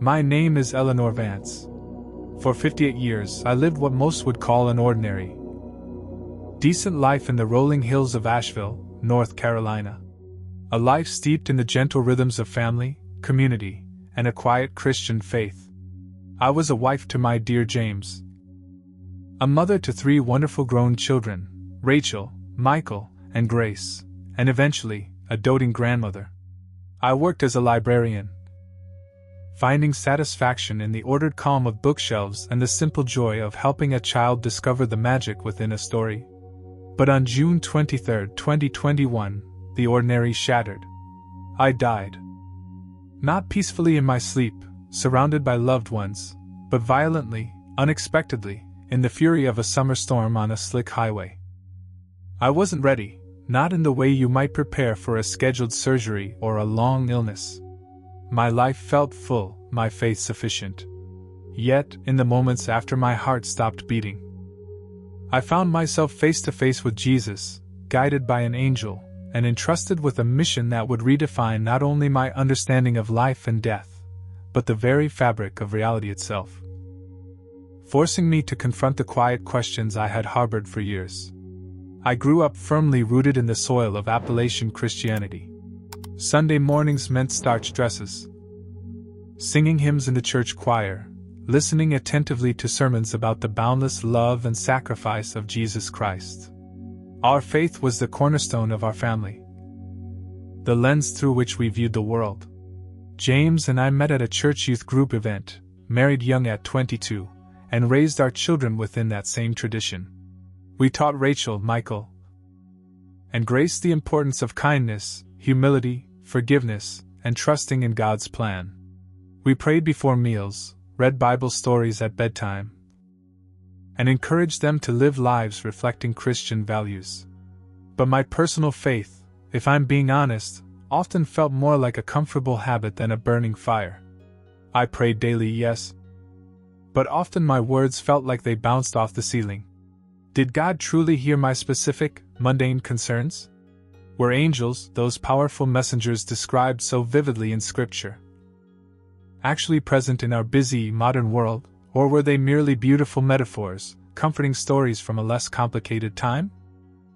My name is Eleanor Vance. For 58 years, I lived what most would call an ordinary, decent life in the rolling hills of Asheville, North Carolina. A life steeped in the gentle rhythms of family, community, and a quiet Christian faith. I was a wife to my dear James, a mother to 3 wonderful grown children, Rachel, Michael, and Grace, and eventually, a doting grandmother. I worked as a librarian, finding satisfaction in the ordered calm of bookshelves and the simple joy of helping a child discover the magic within a story. But on June 23, 2021, the ordinary shattered. I died. Not peacefully in my sleep, surrounded by loved ones, but violently, unexpectedly, in the fury of a summer storm on a slick highway. I wasn't ready, not in the way you might prepare for a scheduled surgery or a long illness. My life felt full, my faith sufficient. Yet, in the moments after my heart stopped beating, I found myself face to face with Jesus, guided by an angel, and entrusted with a mission that would redefine not only my understanding of life and death, but the very fabric of reality itself, forcing me to confront the quiet questions I had harbored for years. I grew up firmly rooted in the soil of Appalachian Christianity. Sunday mornings meant starched dresses, singing hymns in the church choir, listening attentively to sermons about the boundless love and sacrifice of Jesus Christ. Our faith was the cornerstone of our family, the lens through which we viewed the world. James and I met at a church youth group event, married young at 22, and raised our children within that same tradition. We taught Rachel, Michael, and Grace the importance of kindness, humility, forgiveness, and trusting in God's plan. We prayed before meals, read Bible stories at bedtime, and encouraged them to live lives reflecting Christian values. But my personal faith, if I'm being honest, often felt more like a comfortable habit than a burning fire. I prayed daily, yes, but often my words felt like they bounced off the ceiling. Did God truly hear my specific, mundane concerns? Were angels, those powerful messengers described so vividly in Scripture, actually present in our busy, modern world, or were they merely beautiful metaphors, comforting stories from a less complicated time?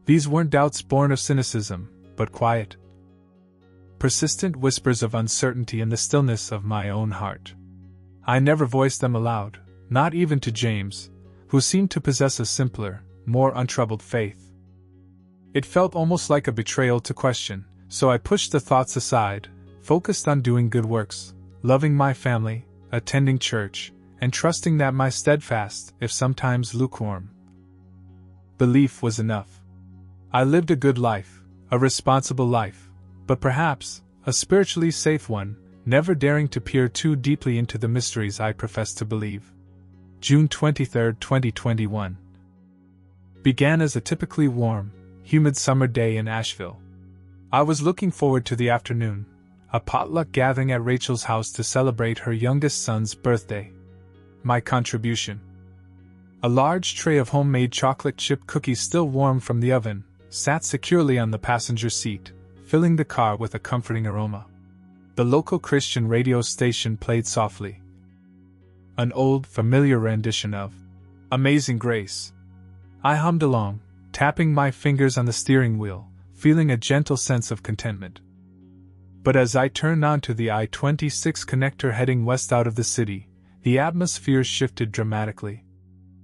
These weren't doubts born of cynicism, but quiet, persistent whispers of uncertainty in the stillness of my own heart. I never voiced them aloud, not even to James, who seemed to possess a simpler, more untroubled faith. It felt almost like a betrayal to question, so I pushed the thoughts aside, focused on doing good works, loving my family, attending church, and trusting that my steadfast, if sometimes lukewarm, belief was enough. I lived a good life, a responsible life, but perhaps a spiritually safe one, never daring to peer too deeply into the mysteries I professed to believe. June 23, 2021 began as a typically warm, humid summer day in Asheville. I was looking forward to the afternoon, a potluck gathering at Rachel's house to celebrate her youngest son's birthday. My contribution: a large tray of homemade chocolate chip cookies still warm from the oven, sat securely on the passenger seat, filling the car with a comforting aroma. The local Christian radio station played softly, an old, familiar rendition of Amazing Grace. I hummed along, tapping my fingers on the steering wheel, feeling a gentle sense of contentment. But as I turned onto the I-26 connector heading west out of the city, the atmosphere shifted dramatically.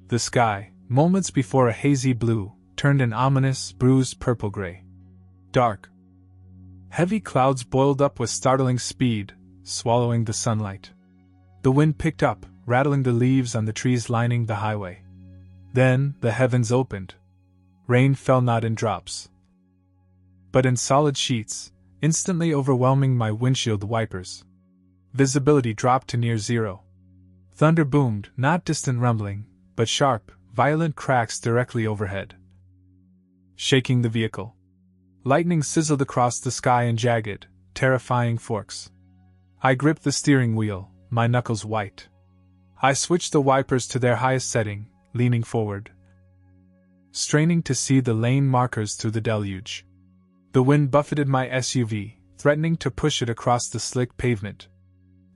The sky, moments before a hazy blue, turned an ominous, bruised purple-gray. Dark, heavy clouds boiled up with startling speed, swallowing the sunlight. The wind picked up, rattling the leaves on the trees lining the highway. Then, the heavens opened. Rain fell not in drops, but in solid sheets, instantly overwhelming my windshield wipers. Visibility dropped to near zero. Thunder boomed, not distant rumbling, but sharp, violent cracks directly overhead, shaking the vehicle. Lightning sizzled across the sky in jagged, terrifying forks. I gripped the steering wheel, my knuckles white. I switched the wipers to their highest setting, leaning forward, straining to see the lane markers through the deluge. The wind buffeted my SUV, threatening to push it across the slick pavement.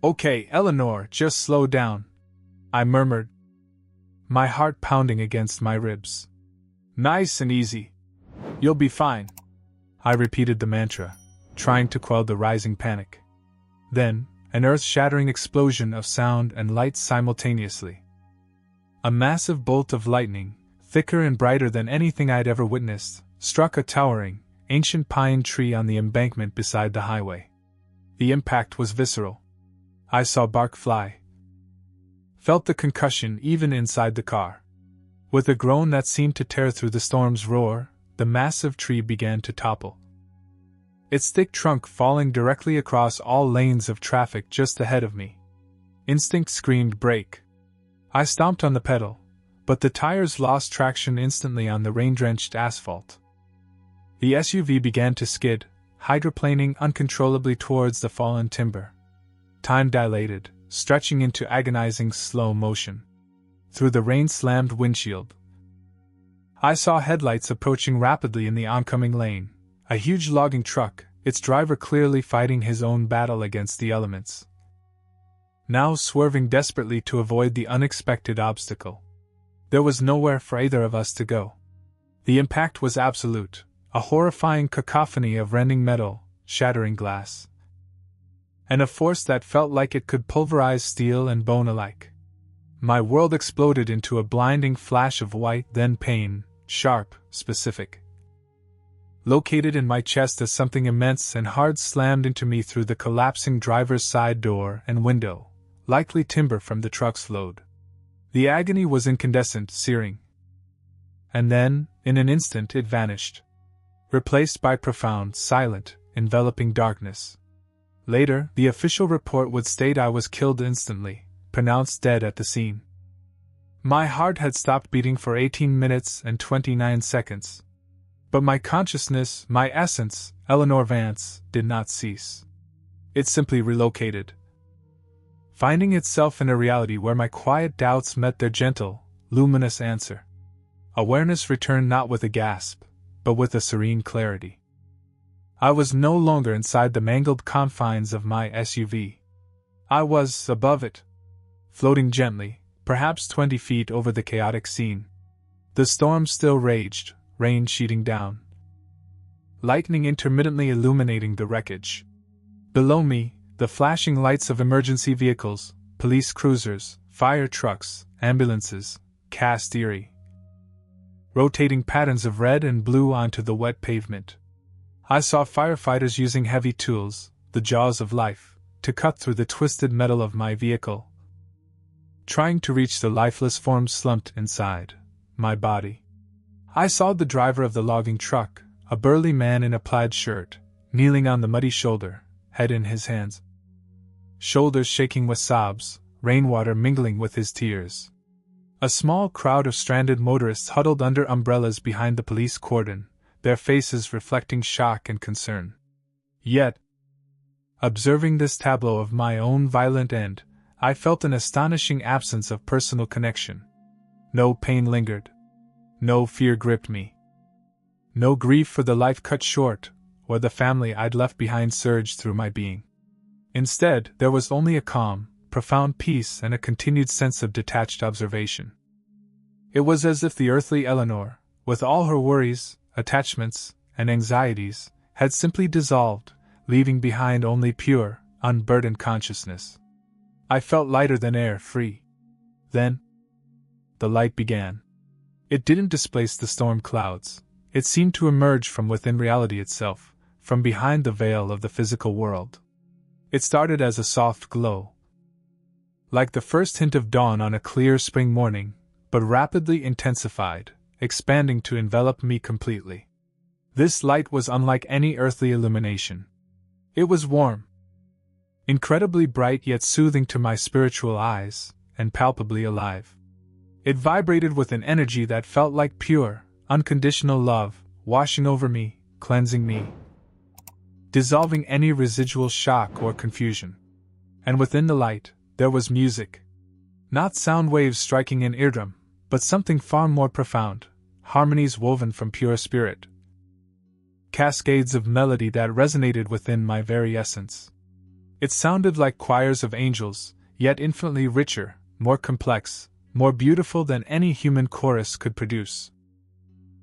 Okay, Eleanor, just slow down, I murmured, my heart pounding against my ribs. Nice and easy. You'll be fine. I repeated the mantra, trying to quell the rising panic. Then, an earth-shattering explosion of sound and light simultaneously. A massive bolt of lightning, thicker and brighter than anything I'd ever witnessed, struck a towering, ancient pine tree on the embankment beside the highway. The impact was visceral. I saw bark fly. Felt the concussion even inside the car. With a groan that seemed to tear through the storm's roar, the massive tree began to topple. Its thick trunk falling directly across all lanes of traffic just ahead of me. Instinct screamed brake. I stomped on the pedal, but the tires lost traction instantly on the rain-drenched asphalt. The SUV began to skid, hydroplaning uncontrollably towards the fallen timber. Time dilated, stretching into agonizing slow motion. Through the rain-slammed windshield, I saw headlights approaching rapidly in the oncoming lane, a huge logging truck, its driver clearly fighting his own battle against the elements. Now swerving desperately to avoid the unexpected obstacle. There was nowhere for either of us to go. The impact was absolute, a horrifying cacophony of rending metal, shattering glass, and a force that felt like it could pulverize steel and bone alike. My world exploded into a blinding flash of white, then pain, sharp, specific. Located in my chest as something immense and hard slammed into me through the collapsing driver's side door and window, likely timber from the truck's load. The agony was incandescent, searing. And then, in an instant, it vanished, replaced by profound, silent, enveloping darkness. Later, the official report would state I was killed instantly, pronounced dead at the scene. My heart had stopped beating for 18 minutes and 29 seconds. But my consciousness, my essence, Eleanor Vance, did not cease. It simply relocated, finding itself in a reality where my quiet doubts met their gentle, luminous answer. Awareness returned not with a gasp, but with a serene clarity. I was no longer inside the mangled confines of my SUV. I was above it, floating gently, perhaps 20 feet over the chaotic scene. The storm still raged, rain sheeting down, lightning intermittently illuminating the wreckage. Below me, the flashing lights of emergency vehicles, police cruisers, fire trucks, ambulances, cast eerie, rotating patterns of red and blue onto the wet pavement. I saw firefighters using heavy tools, the jaws of life, to cut through the twisted metal of my vehicle, trying to reach the lifeless form slumped inside my body. I saw the driver of the logging truck, a burly man in a plaid shirt, kneeling on the muddy shoulder, head in his hands, shoulders shaking with sobs, rainwater mingling with his tears. A small crowd of stranded motorists huddled under umbrellas behind the police cordon, their faces reflecting shock and concern. Yet, observing this tableau of my own violent end, I felt an astonishing absence of personal connection. No pain lingered. No fear gripped me. No grief for the life cut short, or the family I'd left behind surged through my being. Instead, there was only a calm, profound peace and a continued sense of detached observation. It was as if the earthly Eleanor, with all her worries, attachments, and anxieties, had simply dissolved, leaving behind only pure, unburdened consciousness. I felt lighter than air, free. Then, the light began. It didn't displace the storm clouds. It seemed to emerge from within reality itself, from behind the veil of the physical world. It started as a soft glow, like the first hint of dawn on a clear spring morning, but rapidly intensified, expanding to envelop me completely. This light was unlike any earthly illumination. It was warm, incredibly bright yet soothing to my spiritual eyes, and palpably alive. It vibrated with an energy that felt like pure, unconditional love, washing over me, cleansing me, dissolving any residual shock or confusion. And within the light, there was music. Not sound waves striking an eardrum, but something far more profound, harmonies woven from pure spirit. Cascades of melody that resonated within my very essence. It sounded like choirs of angels, yet infinitely richer, more complex, more beautiful than any human chorus could produce.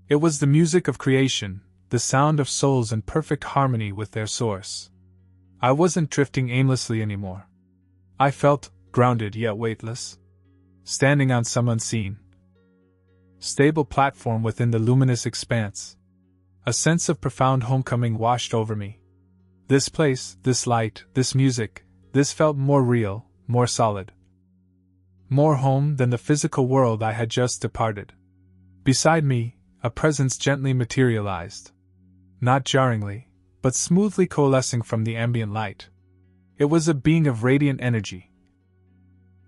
It was the music of creation, the sound of souls in perfect harmony with their source. I wasn't drifting aimlessly anymore. I felt grounded yet weightless, standing on some unseen, stable platform within the luminous expanse. A sense of profound homecoming washed over me. This place, this light, this music, this felt more real, more solid. More home than the physical world I had just departed. Beside me, a presence gently materialized. Not jarringly, but smoothly coalescing from the ambient light. It was a being of radiant energy.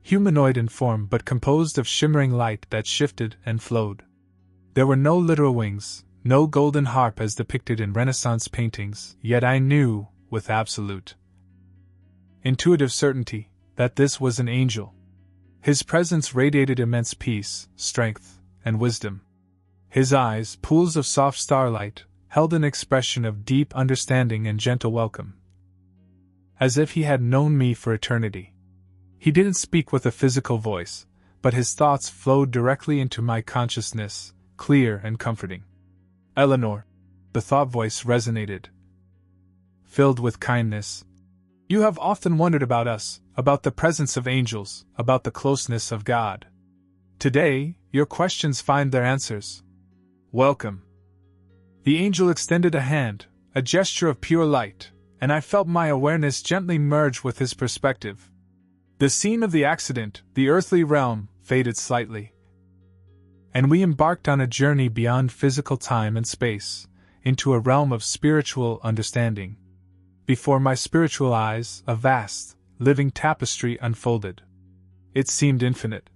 Humanoid in form but composed of shimmering light that shifted and flowed. There were no literal wings, no golden harp as depicted in Renaissance paintings, yet I knew, with absolute, intuitive certainty, that this was an angel. His presence radiated immense peace, strength, and wisdom. His eyes, pools of soft starlight, held an expression of deep understanding and gentle welcome. As if he had known me for eternity. He didn't speak with a physical voice, but his thoughts flowed directly into my consciousness, clear and comforting. Eleanor, the thought voice resonated. Filled with kindness. You have often wondered about us, about the presence of angels, about the closeness of God. Today, your questions find their answers. Welcome. The angel extended a hand, a gesture of pure light, and I felt my awareness gently merge with his perspective. The scene of the accident, the earthly realm, faded slightly. And we embarked on a journey beyond physical time and space, into a realm of spiritual understanding. Before my spiritual eyes, a vast, living tapestry unfolded. It seemed infinite.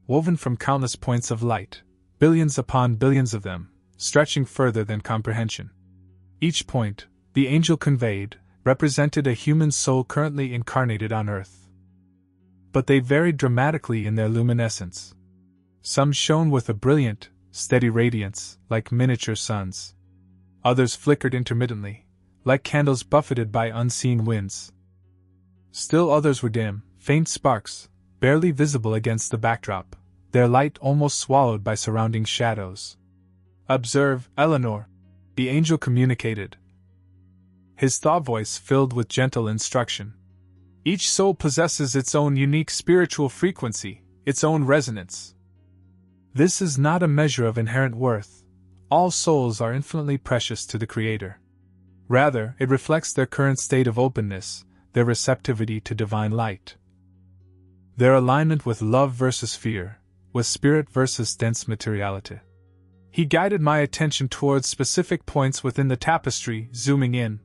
Woven from countless points of light, billions upon billions of them, stretching further than comprehension. Each point, the angel conveyed, represented a human soul currently incarnated on earth. But they varied dramatically in their luminescence. Some shone with a brilliant, steady radiance, like miniature suns. Others flickered intermittently, like candles buffeted by unseen winds. Still others were dim, faint sparks, barely visible against the backdrop, their light almost swallowed by surrounding shadows. Observe, Eleanor, the angel communicated. His thought voice filled with gentle instruction. Each soul possesses its own unique spiritual frequency, its own resonance. This is not a measure of inherent worth. All souls are infinitely precious to the Creator. Rather, it reflects their current state of openness, their receptivity to divine light. Their alignment with love versus fear, with spirit versus dense materiality. He guided my attention towards specific points within the tapestry, zooming in,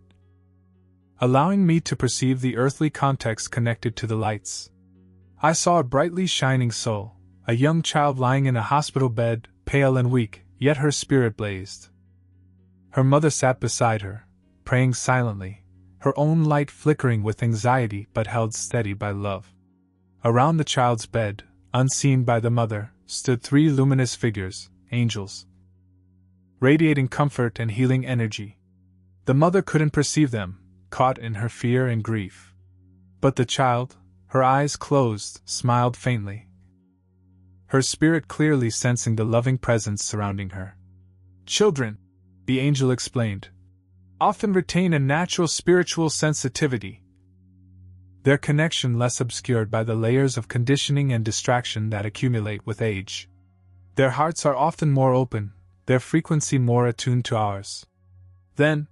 allowing me to perceive the earthly context connected to the lights. I saw a brightly shining soul, a young child lying in a hospital bed, pale and weak, yet her spirit blazed. Her mother sat beside her, praying silently, her own light flickering with anxiety but held steady by love. Around the child's bed, unseen by the mother, stood 3 luminous figures, angels, radiating comfort and healing energy. The mother couldn't perceive them, caught in her fear and grief. But the child, her eyes closed, smiled faintly, her spirit clearly sensing the loving presence surrounding her. Children, the angel explained, often retain a natural spiritual sensitivity, their connection less obscured by the layers of conditioning and distraction that accumulate with age. Their hearts are often more open, their frequency more attuned to ours. Then,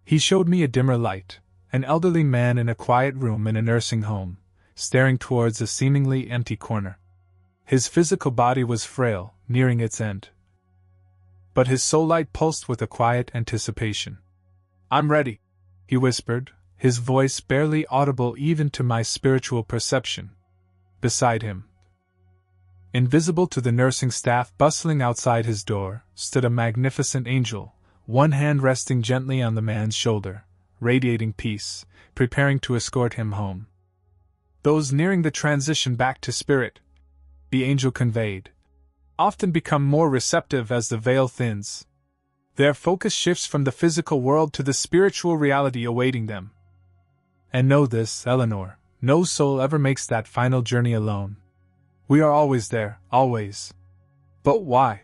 he showed me a dimmer light, an elderly man in a quiet room in a nursing home, staring towards a seemingly empty corner. His physical body was frail, nearing its end. But his soul light pulsed with a quiet anticipation. "I'm ready," he whispered, his voice barely audible even to my spiritual perception. Beside him, invisible to the nursing staff bustling outside his door, stood a magnificent angel, one hand resting gently on the man's shoulder, radiating peace, preparing to escort him home. Those nearing the transition back to spirit, the angel conveyed, often become more receptive as the veil thins. Their focus shifts from the physical world to the spiritual reality awaiting them. And know this, Eleanor, no soul ever makes that final journey alone. We are always there, always. But why?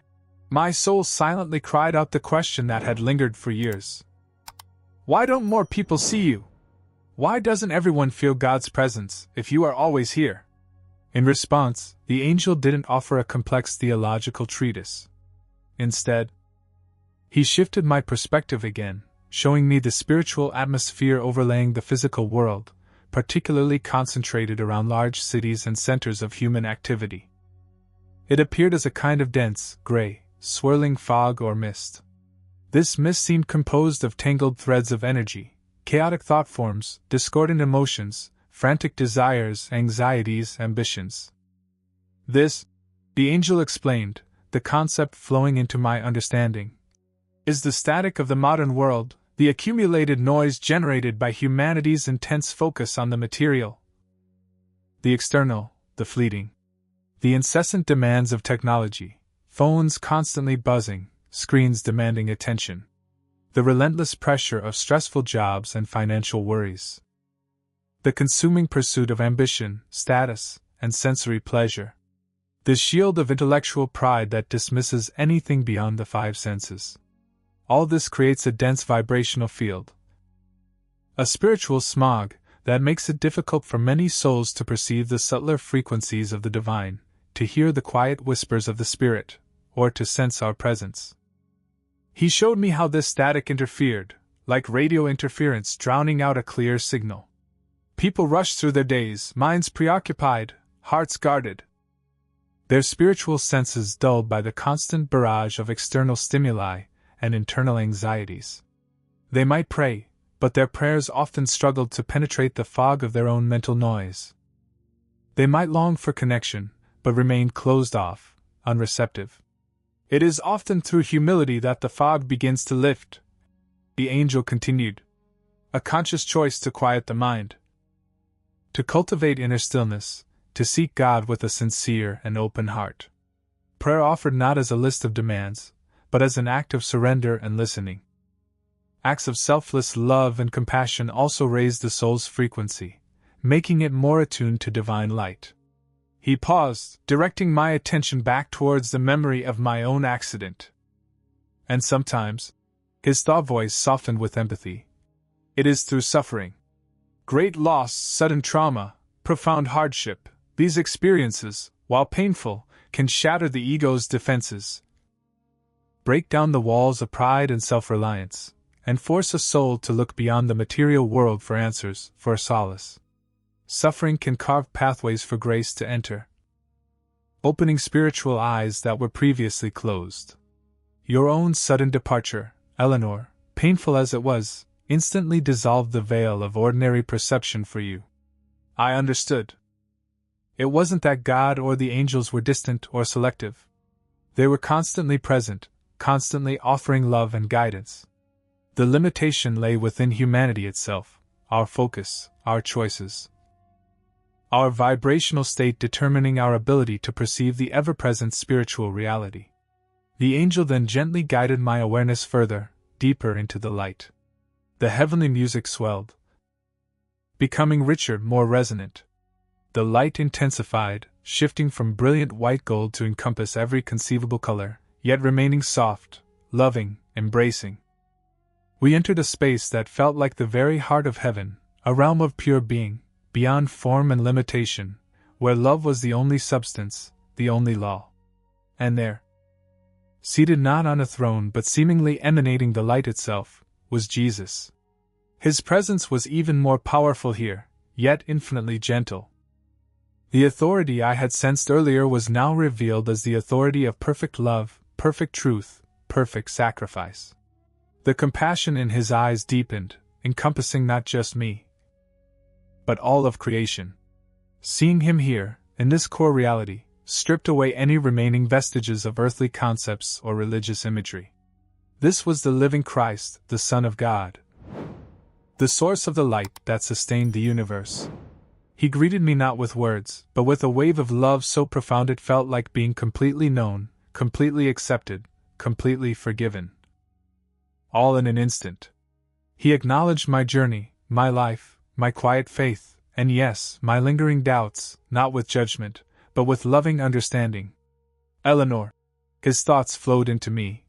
My soul silently cried out the question that had lingered for years. Why don't more people see you? Why doesn't everyone feel God's presence if you are always here? In response, the angel didn't offer a complex theological treatise. Instead, he shifted my perspective again, showing me the spiritual atmosphere overlaying the physical world, particularly concentrated around large cities and centers of human activity. It appeared as a kind of dense, gray, swirling fog or mist. This mist seemed composed of tangled threads of energy, chaotic thought forms, discordant emotions, frantic desires, anxieties, ambitions. This, the angel explained, the concept flowing into my understanding, is the static of the modern world, the accumulated noise generated by humanity's intense focus on the material, the external, the fleeting, the incessant demands of technology, phones constantly buzzing, screens demanding attention, the relentless pressure of stressful jobs and financial worries, the consuming pursuit of ambition, status, and sensory pleasure, the shield of intellectual pride that dismisses anything beyond the five senses. All this creates a dense vibrational field, a spiritual smog that makes it difficult for many souls to perceive the subtler frequencies of the divine, to hear the quiet whispers of the Spirit, or to sense our presence. He showed me how this static interfered, like radio interference drowning out a clear signal. People rushed through their days, minds preoccupied, hearts guarded, their spiritual senses dulled by the constant barrage of external stimuli and internal anxieties. They might pray, but their prayers often struggled to penetrate the fog of their own mental noise. They might long for connection, but remained closed off, unreceptive. It is often through humility that the fog begins to lift, the angel continued. A conscious choice to quiet the mind, to cultivate inner stillness, to seek God with a sincere and open heart. Prayer offered not as a list of demands, but as an act of surrender and listening. Acts of selfless love and compassion also raise the soul's frequency, making it more attuned to divine light. He paused, directing my attention back towards the memory of my own accident. And sometimes, his thought voice softened with empathy. It is through suffering, great loss, sudden trauma, profound hardship, these experiences, while painful, can shatter the ego's defenses, break down the walls of pride and self-reliance, and force a soul to look beyond the material world for answers, for solace. Suffering can carve pathways for grace to enter, opening spiritual eyes that were previously closed. Your own sudden departure, Eleanor, painful as it was, instantly dissolved the veil of ordinary perception for you. I understood. It wasn't that God or the angels were distant or selective. They were constantly present, constantly offering love and guidance. The limitation lay within humanity itself, our focus, our choices, our vibrational state determining our ability to perceive the ever-present spiritual reality. The angel then gently guided my awareness further, deeper into the light. The heavenly music swelled, becoming richer, more resonant. The light intensified, shifting from brilliant white gold to encompass every conceivable color, yet remaining soft, loving, embracing. We entered a space that felt like the very heart of heaven, a realm of pure being, beyond form and limitation, where love was the only substance, the only law. And there, seated not on a throne but seemingly emanating the light itself, was Jesus. His presence was even more powerful here, yet infinitely gentle. The authority I had sensed earlier was now revealed as the authority of perfect love, perfect truth, perfect sacrifice. The compassion in his eyes deepened, encompassing not just me, but all of creation. Seeing him here, in this core reality, stripped away any remaining vestiges of earthly concepts or religious imagery. This was the living Christ, the Son of God, the source of the light that sustained the universe. He greeted me not with words, but with a wave of love so profound it felt like being completely known, completely accepted, completely forgiven. All in an instant. He acknowledged my journey, my life, my quiet faith, and yes, my lingering doubts, not with judgment, but with loving understanding. Eleanor. His thoughts flowed into me.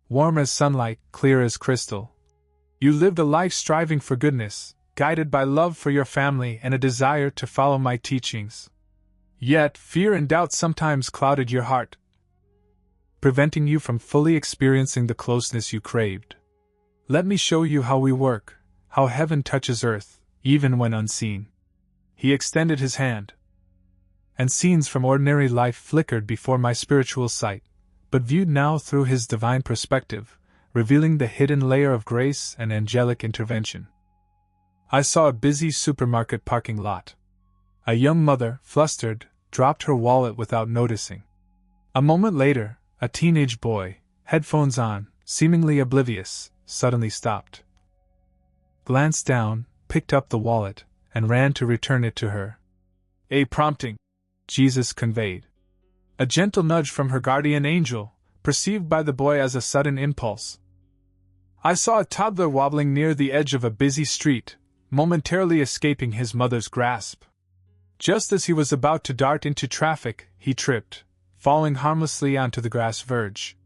Warm as sunlight, clear as crystal. You lived a life striving for goodness, guided by love for your family and a desire to follow my teachings. Yet, fear and doubt sometimes clouded your heart, preventing you from fully experiencing the closeness you craved. Let me show you how we work, how heaven touches earth, even when unseen. He extended his hand, and scenes from ordinary life flickered before my spiritual sight, but viewed now through his divine perspective, revealing the hidden layer of grace and angelic intervention. I saw a busy supermarket parking lot. A young mother, flustered, dropped her wallet without noticing. A moment later, a teenage boy, headphones on, seemingly oblivious, suddenly stopped, glanced down, picked up the wallet, and ran to return it to her. A prompting, Jesus conveyed. A gentle nudge from her guardian angel, perceived by the boy as a sudden impulse. I saw a toddler wobbling near the edge of a busy street, momentarily escaping his mother's grasp. Just as he was about to dart into traffic, he tripped, falling harmlessly onto the grass verge.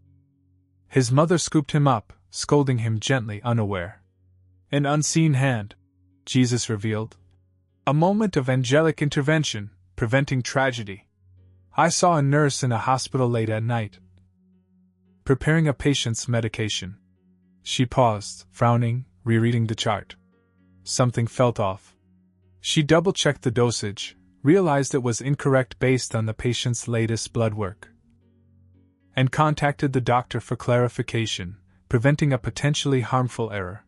His mother scooped him up, scolding him gently, unaware. An unseen hand, Jesus revealed. A moment of angelic intervention, preventing tragedy. I saw a nurse in a hospital late at night, preparing a patient's medication. She paused, frowning, rereading the chart. Something felt off. She double-checked the dosage, realized it was incorrect based on the patient's latest blood work, and contacted the doctor for clarification, preventing a potentially harmful error.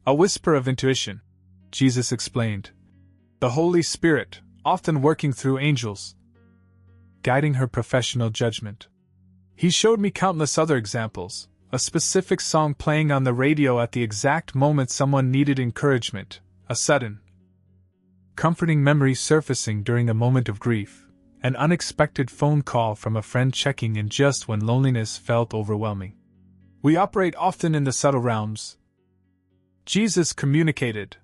A whisper of intuition, Jesus explained. The Holy Spirit, often working through angels, guiding her professional judgment. He showed me countless other examples, a specific song playing on the radio at the exact moment someone needed encouragement, a sudden, comforting memory surfacing during a moment of grief, an unexpected phone call from a friend checking in just when loneliness felt overwhelming. We operate often in the subtle realms. Jesus communicated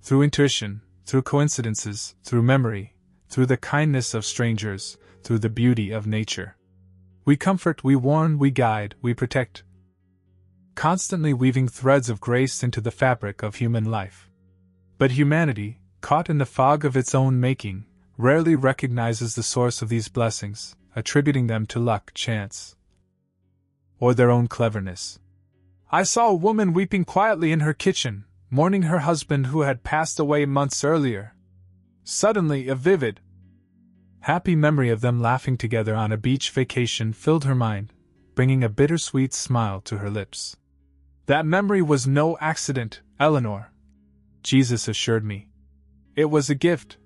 through intuition, through coincidences, through memory, through the kindness of strangers, through the beauty of nature. We comfort, we warn, we guide, we protect, constantly weaving threads of grace into the fabric of human life. But humanity, caught in the fog of its own making, rarely recognizes the source of these blessings, attributing them to luck, chance, or their own cleverness. I saw a woman weeping quietly in her kitchen, mourning her husband who had passed away months earlier. Suddenly, a vivid, happy memory of them laughing together on a beach vacation filled her mind, bringing a bittersweet smile to her lips. That memory was no accident, Eleanor, Jesus assured me. It was a gift,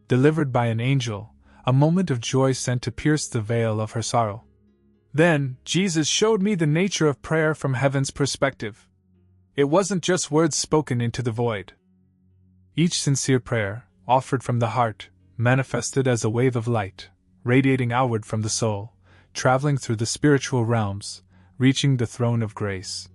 delivered by an angel, a moment of joy sent to pierce the veil of her sorrow. Then, Jesus showed me the nature of prayer from heaven's perspective. It wasn't just words spoken into the void. Each sincere prayer, offered from the heart, manifested as a wave of light, radiating outward from the soul, traveling through the spiritual realms, reaching the throne of grace.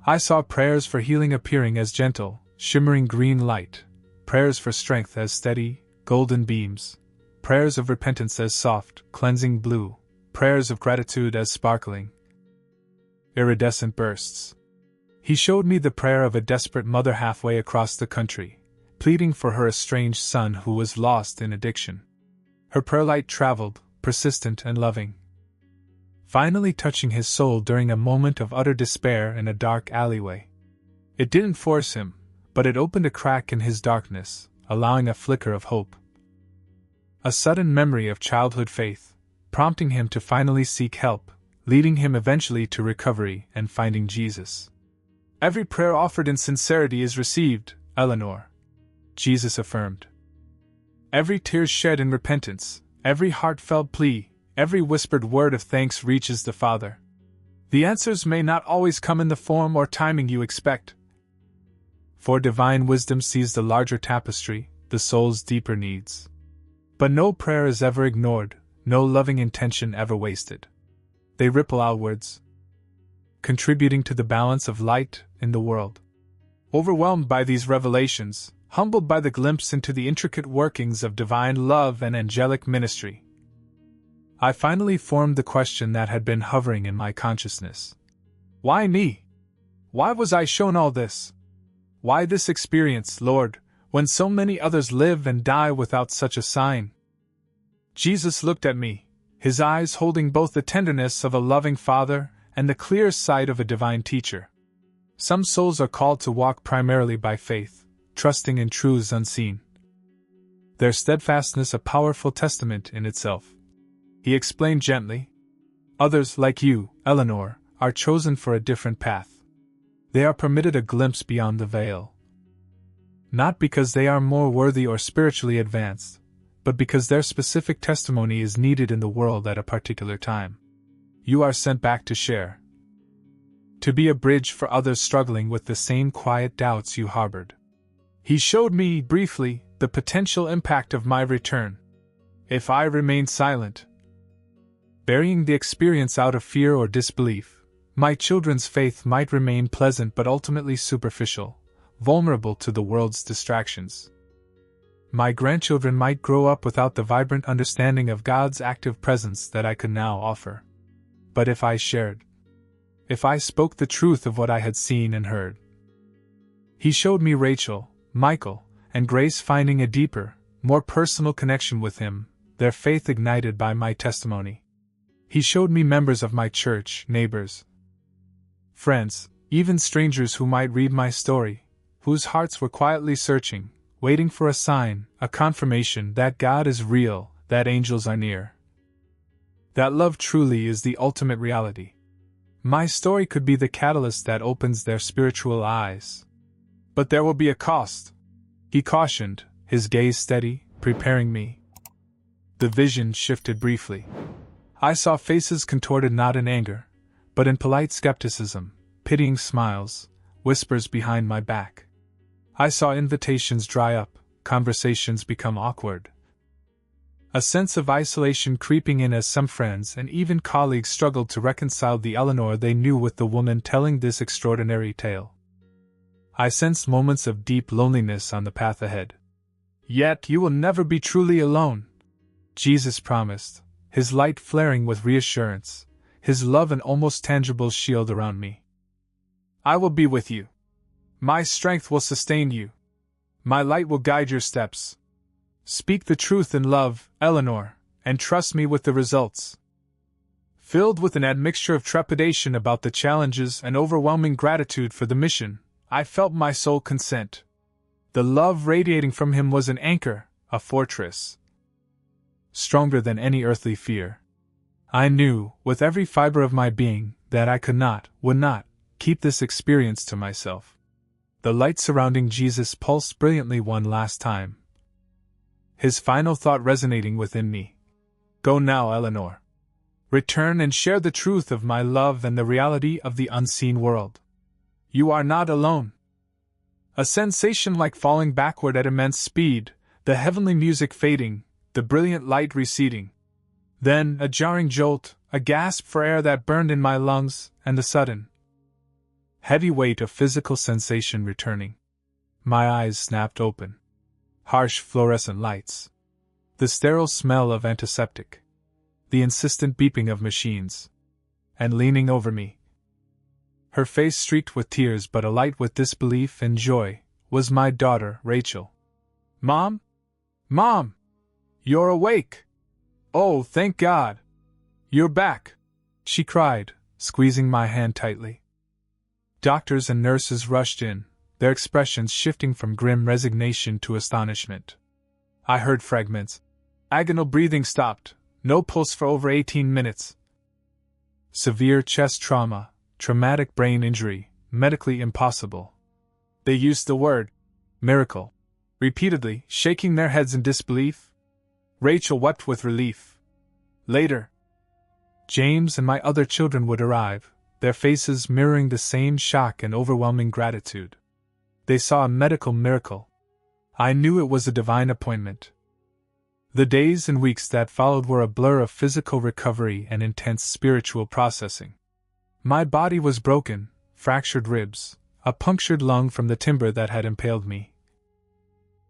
I saw prayers for healing appearing as gentle, shimmering green light, prayers for strength as steady, golden beams, prayers of repentance as soft, cleansing blue, prayers of gratitude as sparkling, iridescent bursts. He showed me the prayer of a desperate mother halfway across the country, pleading for her estranged son who was lost in addiction. Her prayer light traveled, persistent and loving, finally touching his soul during a moment of utter despair in a dark alleyway. It didn't force him, but it opened a crack in his darkness, allowing a flicker of hope. A sudden memory of childhood faith, prompting him to finally seek help, leading him eventually to recovery and finding Jesus. Every prayer offered in sincerity is received, Eleanor, Jesus affirmed. Every tear shed in repentance, every heartfelt plea, every whispered word of thanks reaches the Father. The answers may not always come in the form or timing you expect, for divine wisdom sees the larger tapestry, the soul's deeper needs. But no prayer is ever ignored, no loving intention ever wasted. They ripple outwards, contributing to the balance of light in the world. Overwhelmed by these revelations, humbled by the glimpse into the intricate workings of divine love and angelic ministry, I finally formed the question that had been hovering in my consciousness. Why me? Why was I shown all this? Why this experience, Lord, when so many others live and die without such a sign? Jesus looked at me, his eyes holding both the tenderness of a loving father and the clear sight of a divine teacher. Some souls are called to walk primarily by faith, trusting in truths unseen. Their steadfastness a powerful testament in itself. He explained gently. Others, like you, Eleanor, are chosen for a different path. They are permitted a glimpse beyond the veil. Not because they are more worthy or spiritually advanced, but because their specific testimony is needed in the world at a particular time. You are sent back to share. To be a bridge for others struggling with the same quiet doubts you harbored. He showed me, briefly, the potential impact of my return. If I remained silent, burying the experience out of fear or disbelief, my children's faith might remain pleasant but ultimately superficial, vulnerable to the world's distractions. My grandchildren might grow up without the vibrant understanding of God's active presence that I could now offer. But if I shared, if I spoke the truth of what I had seen and heard. He showed me Rachel, Michael, and Grace finding a deeper, more personal connection with him, their faith ignited by my testimony. He showed me members of my church, neighbors, friends, even strangers who might read my story, whose hearts were quietly searching, waiting for a sign, a confirmation that God is real, that angels are near. That love truly is the ultimate reality. My story could be the catalyst that opens their spiritual eyes. But there will be a cost, he cautioned, his gaze steady, preparing me. The vision shifted briefly. I saw faces contorted not in anger, but in polite skepticism, pitying smiles, whispers behind my back. I saw invitations dry up, conversations become awkward. A sense of isolation creeping in as some friends and even colleagues struggled to reconcile the Eleanor they knew with the woman telling this extraordinary tale. I sensed moments of deep loneliness on the path ahead. Yet you will never be truly alone, Jesus promised, his light flaring with reassurance, his love an almost tangible shield around me. I will be with you. My strength will sustain you. My light will guide your steps. Speak the truth in love, Eleanor, and trust me with the results. Filled with an admixture of trepidation about the challenges and overwhelming gratitude for the mission, I felt my soul consent. The love radiating from him was an anchor, a fortress, stronger than any earthly fear. I knew, with every fiber of my being, that I could not, would not, keep this experience to myself. The light surrounding Jesus pulsed brilliantly one last time, his final thought resonating within me. Go now, Eleanor. Return and share the truth of my love and the reality of the unseen world. You are not alone. A sensation like falling backward at immense speed, the heavenly music fading, the brilliant light receding. Then a jarring jolt, a gasp for air that burned in my lungs, and the sudden, heavy weight of physical sensation returning. My eyes snapped open. Harsh fluorescent lights. The sterile smell of antiseptic. The insistent beeping of machines. And leaning over me, her face streaked with tears but alight with disbelief and joy, was my daughter, Rachel. Mom? Mom! You're awake! Oh, thank God! You're back! She cried, squeezing my hand tightly. Doctors and nurses rushed in, their expressions shifting from grim resignation to astonishment. I heard fragments. Agonal breathing stopped, no pulse for over 18 minutes. Severe chest trauma, traumatic brain injury, medically impossible. They used the word miracle repeatedly, shaking their heads in disbelief. Rachel wept with relief. Later, James and my other children would arrive, their faces mirroring the same shock and overwhelming gratitude. They saw a medical miracle. I knew it was a divine appointment. The days and weeks that followed were a blur of physical recovery and intense spiritual processing. My body was broken, fractured ribs, a punctured lung from the timber that had impaled me,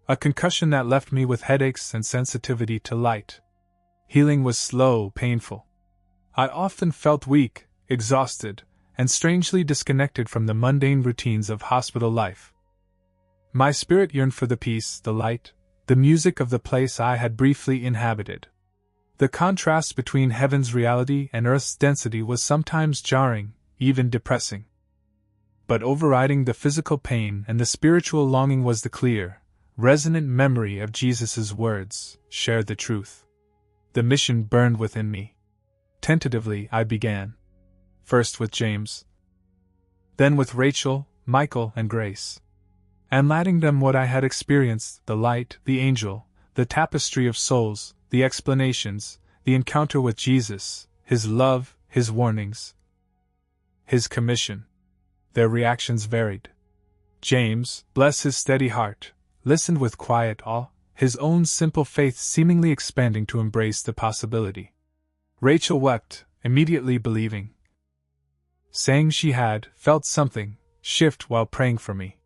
a concussion that left me with headaches and sensitivity to light. Healing was slow, painful. I often felt weak, exhausted, and strangely disconnected from the mundane routines of hospital life. My spirit yearned for the peace, the light, the music of the place I had briefly inhabited. The contrast between heaven's reality and earth's density was sometimes jarring, even depressing. But overriding the physical pain and the spiritual longing was the clear, resonant memory of Jesus' words, "Share the truth." The mission burned within me. Tentatively, I began. First with James, then with Rachel, Michael, and Grace. And letting them what I had experienced, the light, the angel, the tapestry of souls, the explanations, the encounter with Jesus, his love, his warnings, his commission. Their reactions varied. James, bless his steady heart, listened with quiet awe, his own simple faith seemingly expanding to embrace the possibility. Rachel wept, immediately believing, saying she had felt something shift while praying for me.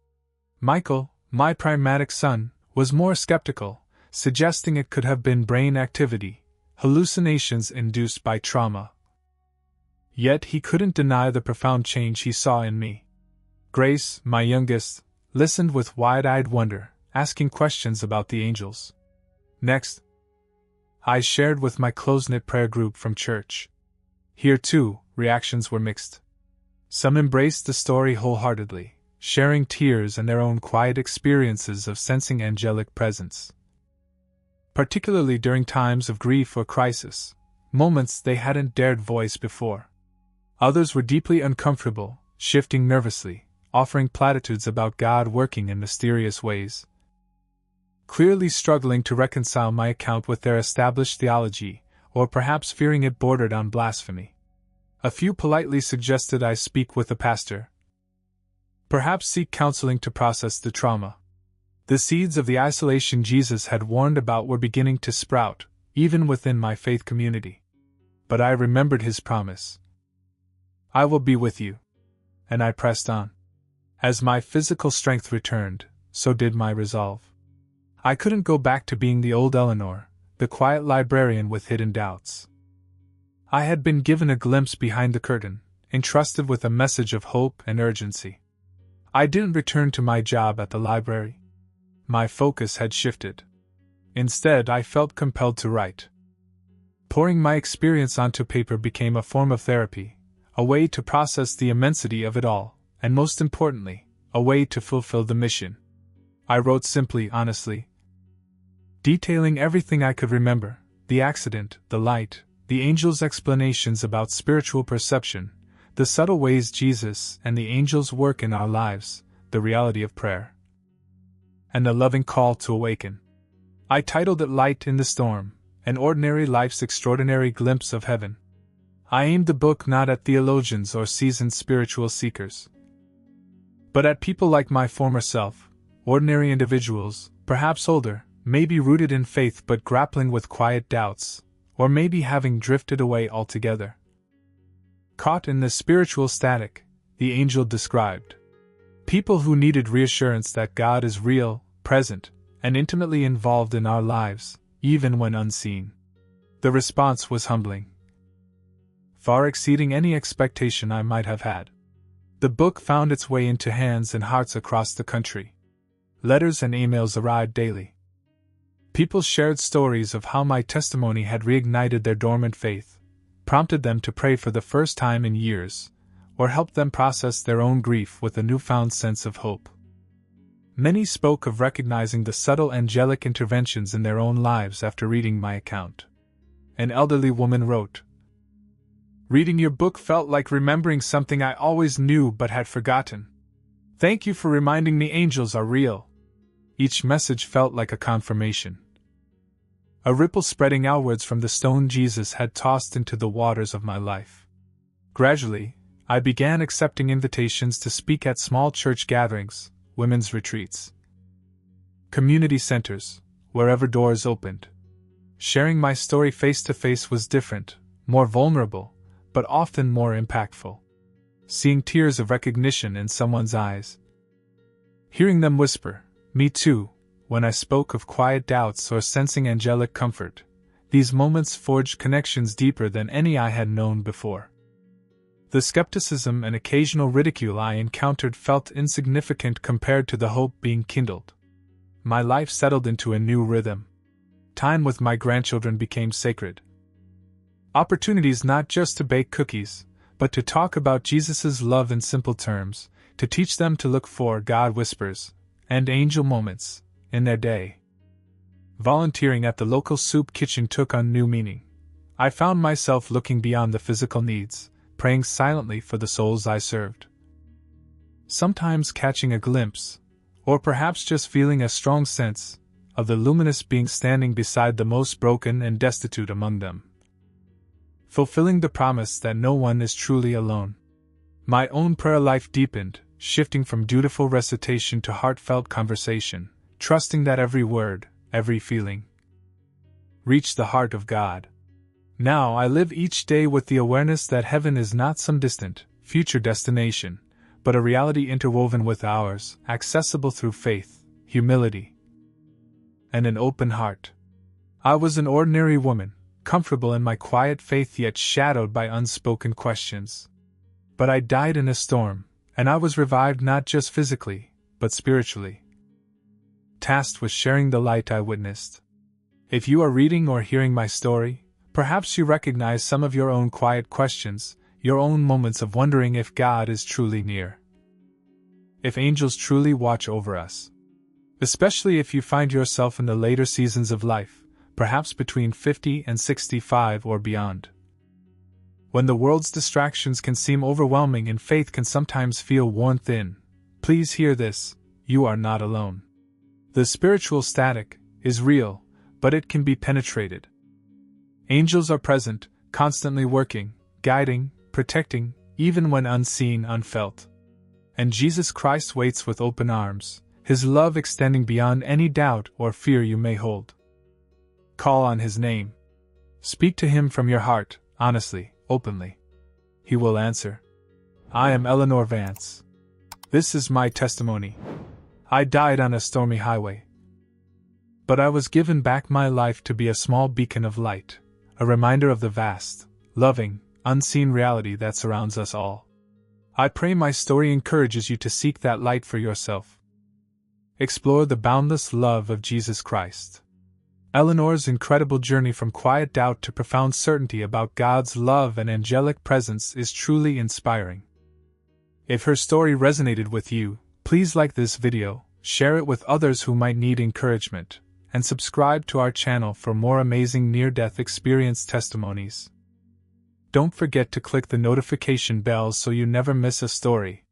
Michael, my pragmatic son, was more skeptical, suggesting it could have been brain activity, hallucinations induced by trauma. Yet he couldn't deny the profound change he saw in me. Grace, my youngest, listened with wide-eyed wonder, asking questions about the angels. Next, I shared with my close-knit prayer group from church. Here, too, reactions were mixed. Some embraced the story wholeheartedly, sharing tears and their own quiet experiences of sensing angelic presence. Particularly during times of grief or crisis, moments they hadn't dared voice before. Others were deeply uncomfortable, shifting nervously, offering platitudes about God working in mysterious ways. Clearly struggling to reconcile my account with their established theology, or perhaps fearing it bordered on blasphemy. A few politely suggested I speak with a pastor. Perhaps seek counseling to process the trauma. The seeds of the isolation Jesus had warned about were beginning to sprout, even within my faith community. But I remembered his promise. I will be with you. And I pressed on. As my physical strength returned, so did my resolve. I couldn't go back to being the old Eleanor, the quiet librarian with hidden doubts. I had been given a glimpse behind the curtain, entrusted with a message of hope and urgency. I didn't return to my job at the library. My focus had shifted. Instead, I felt compelled to write. Pouring my experience onto paper became a form of therapy, a way to process the immensity of it all, and most importantly, a way to fulfill the mission. I wrote simply, honestly, detailing everything I could remember, the accident, the light, the angel's explanations about spiritual perception, the subtle ways Jesus and the angels work in our lives, the reality of prayer, and the loving call to awaken. I titled it Light in the Storm, an ordinary life's extraordinary glimpse of heaven. I aimed the book not at theologians or seasoned spiritual seekers, but at people like my former self, ordinary individuals, perhaps older, maybe rooted in faith but grappling with quiet doubts, or maybe having drifted away altogether. Caught in the spiritual static, the angel described. People who needed reassurance that God is real, present, and intimately involved in our lives, even when unseen. The response was humbling, far exceeding any expectation I might have had. The book found its way into hands and hearts across the country. Letters and emails arrived daily. People shared stories of how my testimony had reignited their dormant faith, prompted them to pray for the first time in years, or helped them process their own grief with a newfound sense of hope. Many spoke of recognizing the subtle angelic interventions in their own lives after reading my account. An elderly woman wrote, "Reading your book felt like remembering something I always knew but had forgotten. Thank you for reminding me angels are real." Each message felt like a confirmation. A ripple spreading outwards from the stone Jesus had tossed into the waters of my life. Gradually, I began accepting invitations to speak at small church gatherings, women's retreats, community centers, wherever doors opened. Sharing my story face to face was different, more vulnerable, but often more impactful. seeing tears of recognition in someone's eyes. Hearing them whisper, "Me too," when I spoke of quiet doubts or sensing angelic comfort. These moments forged connections deeper than any I had known before. The skepticism and occasional ridicule I encountered felt insignificant compared to the hope being kindled. My life settled into a new rhythm. Time with my grandchildren became sacred. Opportunities not just to bake cookies, but to talk about Jesus' love in simple terms, to teach them to look for God whispers and angel moments in their day. Volunteering at the local soup kitchen took on new meaning. I found myself looking beyond the physical needs, praying silently for the souls I served. Sometimes catching a glimpse, or perhaps just feeling a strong sense, of the luminous being standing beside the most broken and destitute among them. Fulfilling the promise that no one is truly alone. My own prayer life deepened, shifting from dutiful recitation to heartfelt conversation, trusting that every word, every feeling, reached the heart of God. Now I live each day with the awareness that heaven is not some distant, future destination, but a reality interwoven with ours, accessible through faith, humility, and an open heart. I was an ordinary woman, comfortable in my quiet faith yet shadowed by unspoken questions. But I died in a storm, and I was revived not just physically, but spiritually. Tasked with sharing the light I witnessed. If you are reading or hearing my story, perhaps you recognize some of your own quiet questions, your own moments of wondering if God is truly near. If angels truly watch over us. Especially if you find yourself in the later seasons of life, perhaps between 50 and 65 or beyond. When the world's distractions can seem overwhelming and faith can sometimes feel worn thin, please hear this: you are not alone. The spiritual static is real, but it can be penetrated. Angels are present, constantly working, guiding, protecting, even when unseen, unfelt. And Jesus Christ waits with open arms, His love extending beyond any doubt or fear you may hold. Call on His name. Speak to Him from your heart, honestly, openly. He will answer. I am Eleanor Vance. This is my testimony. I died on a stormy highway. But I was given back my life to be a small beacon of light, a reminder of the vast, loving, unseen reality that surrounds us all. I pray my story encourages you to seek that light for yourself. Explore the boundless love of Jesus Christ. Eleanor's incredible journey from quiet doubt to profound certainty about God's love and angelic presence is truly inspiring. If her story resonated with you, please like this video, share it with others who might need encouragement, and subscribe to our channel for more amazing near-death experience testimonies. Don't forget to click the notification bell so you never miss a story.